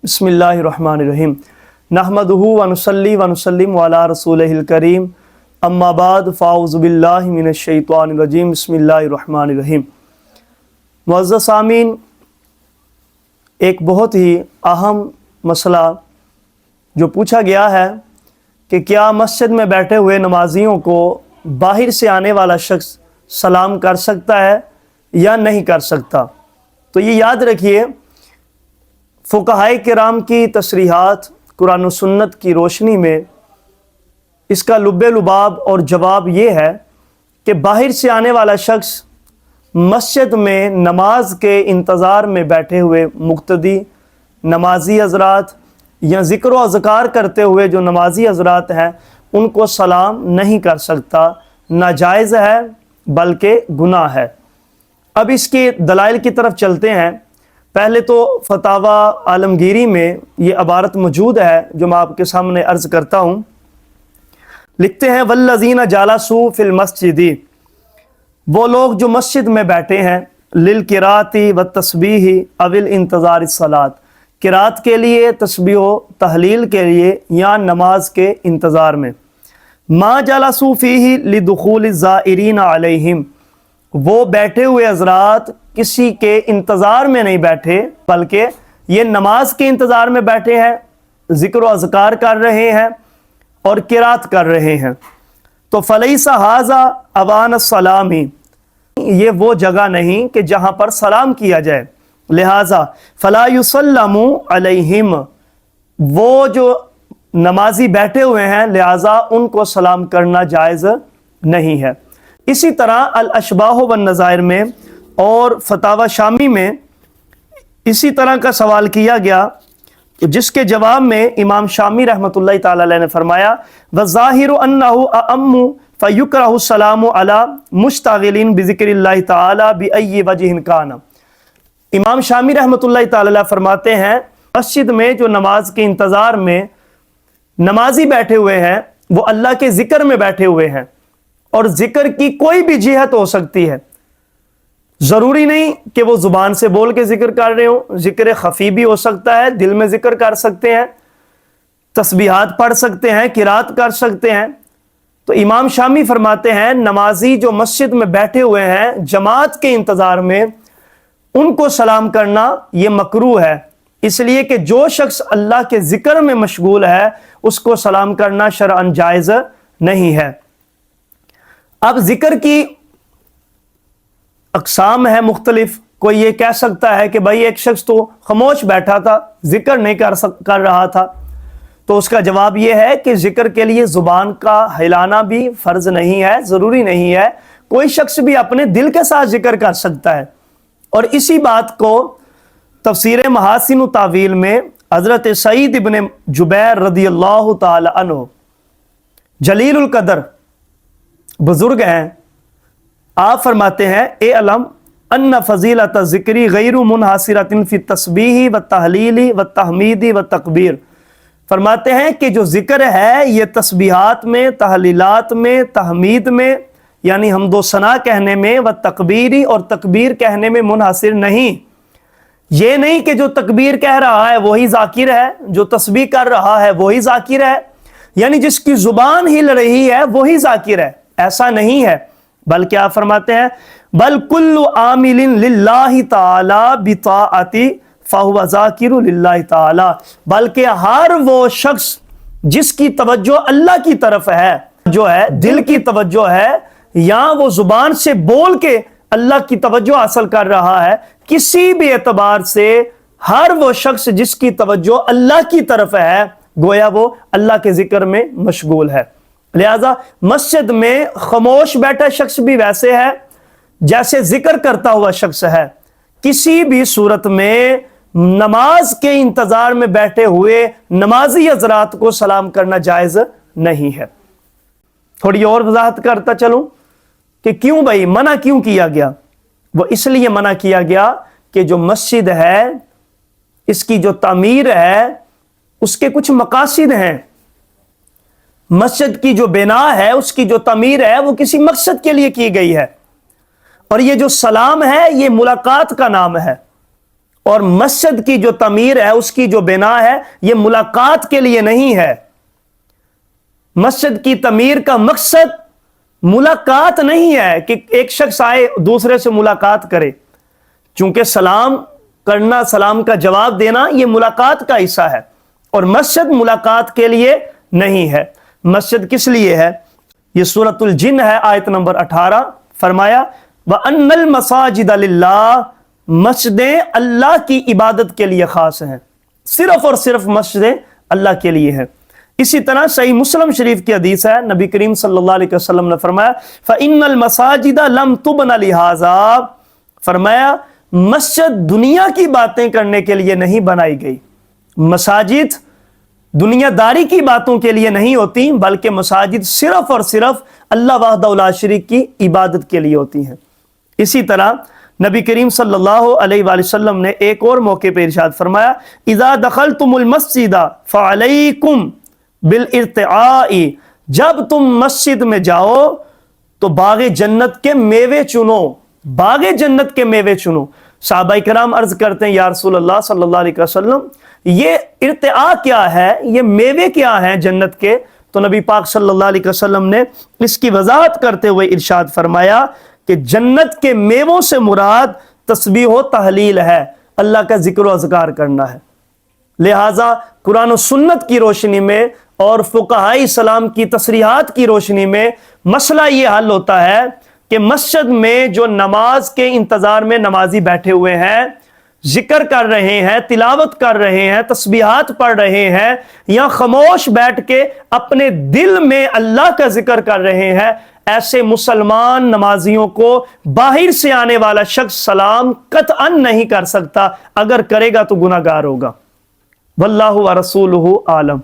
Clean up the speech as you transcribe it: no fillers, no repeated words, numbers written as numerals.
بسم اللہ الرحمن الرحیم نحمدہ ونصلی ونسلم علی رسولہ الکریم اما بعد فاعوذ باللہ من الشیطان الرجیم بسم اللہ الرحمن الرحیم۔ معزز سامعین، ایک بہت ہی اہم مسئلہ جو پوچھا گیا ہے کہ کیا مسجد میں بیٹھے ہوئے نمازیوں کو باہر سے آنے والا شخص سلام کر سکتا ہے یا نہیں کر سکتا؟ تو یہ یاد رکھیے، فقہائے کرام کی تصریحات قرآن و سنت کی روشنی میں اس کا لب لباب اور جواب یہ ہے کہ باہر سے آنے والا شخص مسجد میں نماز کے انتظار میں بیٹھے ہوئے مقتدی نمازی حضرات یا ذکر و اذکار کرتے ہوئے جو نمازی حضرات ہیں ان کو سلام نہیں کر سکتا، ناجائز ہے بلکہ گناہ ہے۔ اب اس کے دلائل کی طرف چلتے ہیں۔ پہلے تو فتاوی عالمگیری میں یہ عبارت موجود ہے جو میں آپ کے سامنے عرض کرتا ہوں۔ لکھتے ہیں والذین جالسوا فی المسجد، وہ لوگ جو مسجد میں بیٹھے ہیں للقراءۃ والتسبیح او الانتظار الصلاۃ، قرات کے لیے، تسبیح و تحلیل کے لیے یا نماز کے انتظار میں، ما جلسوا فیہ لدخول الزائرین علیہم، وہ بیٹھے ہوئے حضرات کسی کے انتظار میں نہیں بیٹھے بلکہ یہ نماز کے انتظار میں بیٹھے ہیں، ذکر و اذکار کر رہے ہیں اور قرات کر رہے ہیں۔ تو فلیس ھذا اوان السلام، یہ وہ جگہ نہیں کہ جہاں پر سلام کیا جائے، لہذا فلا یسلم علیہم، وہ جو نمازی بیٹھے ہوئے ہیں لہذا ان کو سلام کرنا جائز نہیں ہے۔ اسی طرح الاشباح والنظائر میں اور فتاوی شامی میں اسی طرح کا سوال کیا گیا، جس کے جواب میں امام شامی رحمۃ اللہ تعالی علیہ نے فرمایا وَالظَّاهِرُ أَنَّهُ أَأَمُّ فَيُكْرَهُ السَّلَامُ عَلَى مُشْتَغِلٍ بِذِكْرِ اللَّهِ تَعَالَى بِأَيِّ وَجْهٍ كَانَ۔ امام شامی رحمۃ اللہ تعالی علیہ فرماتے ہیں مسجد میں جو نماز کے انتظار میں نمازی بیٹھے ہوئے ہیں وہ اللہ کے ذکر میں بیٹھے ہوئے ہیں، اور ذکر کی کوئی بھی جہت ہو سکتی ہے، ضروری نہیں کہ وہ زبان سے بول کے ذکر کر رہے ہوں، ذکر خفی بھی ہو سکتا ہے، دل میں ذکر کر سکتے ہیں، تسبیحات پڑھ سکتے ہیں، قرات کر سکتے ہیں۔ تو امام شامی فرماتے ہیں نمازی جو مسجد میں بیٹھے ہوئے ہیں جماعت کے انتظار میں ان کو سلام کرنا یہ مکروہ ہے، اس لیے کہ جو شخص اللہ کے ذکر میں مشغول ہے اس کو سلام کرنا شرعاً جائز نہیں ہے۔ اب ذکر کی اقسام ہے مختلف، کوئی یہ کہہ سکتا ہے کہ بھائی ایک شخص تو خاموش بیٹھا تھا، ذکر نہیں کر رہا تھا، تو اس کا جواب یہ ہے کہ ذکر کے لیے زبان کا ہلانا بھی فرض نہیں ہے، ضروری نہیں ہے، کوئی شخص بھی اپنے دل کے ساتھ ذکر کر سکتا ہے۔ اور اسی بات کو تفسیر محاسن و تاویل میں حضرت سعید ابن جبیر رضی اللہ تعالی عنہ جلیل القدر بزرگ ہیں، آپ فرماتے ہیں اے علم ان فضیلت ذکری غیر منحصرۃ فی التسبیح والتحلیل والتحمید والتکبیر، فرماتے ہیں کہ جو ذکر ہے یہ تسبیحات میں، تحلیلات میں، تحمید میں یعنی حمد و ثنا کہنے میں، والتکبیری اور تکبیر کہنے میں منحصر نہیں۔ یہ نہیں کہ جو تکبیر کہہ رہا ہے وہی ذاکر ہے، جو تسبیح کر رہا ہے وہی ذاکر ہے، یعنی جس کی زبان ہل رہی ہے وہی ذاکر ہے، ایسا نہیں ہے، بلکہ آپ فرماتے ہیں بل کل عامل للہ تعالی بطاعت فہو ذاکر للہ تعالی، بلکہ ہر وہ شخص جس کی توجہ اللہ کی طرف ہے، جو ہے دل کی توجہ ہے یا وہ زبان سے بول کے اللہ کی توجہ حاصل کر رہا ہے، کسی بھی اعتبار سے ہر وہ شخص جس کی توجہ اللہ کی طرف ہے گویا وہ اللہ کے ذکر میں مشغول ہے۔ لہذا مسجد میں خاموش بیٹھا شخص بھی ویسے ہے جیسے ذکر کرتا ہوا شخص ہے، کسی بھی صورت میں نماز کے انتظار میں بیٹھے ہوئے نمازی حضرات کو سلام کرنا جائز نہیں ہے۔ تھوڑی اور وضاحت کرتا چلوں کہ کیوں بھائی منع کیوں کیا گیا؟ وہ اس لیے منع کیا گیا کہ جو مسجد ہے اس کی جو تعمیر ہے اس کے کچھ مقاصد ہیں، مسجد کی جو بنا ہے اس کی جو تعمیر ہے وہ کسی مقصد کے لیے کی گئی ہے، اور یہ جو سلام ہے یہ ملاقات کا نام ہے، اور مسجد کی جو تعمیر ہے، اس کی جو بنا ہے، یہ ملاقات کے لیے نہیں ہے۔ مسجد کی تعمیر کا مقصد ملاقات نہیں ہے کہ ایک شخص آئے دوسرے سے ملاقات کرے، چونکہ سلام کرنا، سلام کا جواب دینا یہ ملاقات کا حصہ ہے، اور مسجد ملاقات کے لیے نہیں ہے۔ مسجد کس لیے ہے؟ یہ سورۃ الجن ہے، آیت نمبر 18، فرمایا وَأَنَّ الْمَسَاجِدَ لِلَّهِ، مسجدیں اللہ کی عبادت کے لیے خاص ہیں، صرف اور صرف مسجدیں اللہ کے لیے ہیں۔ اسی طرح صحیح مسلم شریف کی حدیث ہے، نبی کریم صلی اللہ علیہ وسلم نے فرمایا فَإِنَّ الْمَسَاجِدَ لَمْ تُبْنَ لِهَذَا، فرمایا مسجد دنیا کی باتیں کرنے کے لیے نہیں بنائی گئی۔ مساجد دنیا داری کی باتوں کے لیے نہیں ہوتی، بلکہ مساجد صرف اور صرف اللہ وحدہ لا شریک کی عبادت کے لیے ہوتی ہیں۔ اسی طرح نبی کریم صلی اللہ علیہ وآلہ وسلم نے ایک اور موقع پہ ارشاد فرمایا اذا دخلتم المسجد فعلیکم بالارتعاء، جب تم مسجد میں جاؤ تو باغ جنت کے میوے چنو، باغ جنت کے میوے چنو۔ صحابہ کرام عرض کرتے ہیں یا رسول اللہ صلی اللہ علیہ وسلم یہ ارتعاء کیا ہے، یہ میوے کیا ہیں جنت کے؟ تو نبی پاک صلی اللہ علیہ وسلم نے اس کی وضاحت کرتے ہوئے ارشاد فرمایا کہ جنت کے میووں سے مراد تسبیح و تحلیل ہے، اللہ کا ذکر و اذکار کرنا ہے۔ لہٰذا قرآن و سنت کی روشنی میں اور فقہاء اسلام کی تصریحات کی روشنی میں مسئلہ یہ حل ہوتا ہے کہ مسجد میں جو نماز کے انتظار میں نمازی بیٹھے ہوئے ہیں، ذکر کر رہے ہیں، تلاوت کر رہے ہیں، تسبیحات پڑھ رہے ہیں، یا خاموش بیٹھ کے اپنے دل میں اللہ کا ذکر کر رہے ہیں، ایسے مسلمان نمازیوں کو باہر سے آنے والا شخص سلام قطعاً نہیں کر سکتا، اگر کرے گا تو گناہگار ہوگا۔ واللہ ورسولہ عالم۔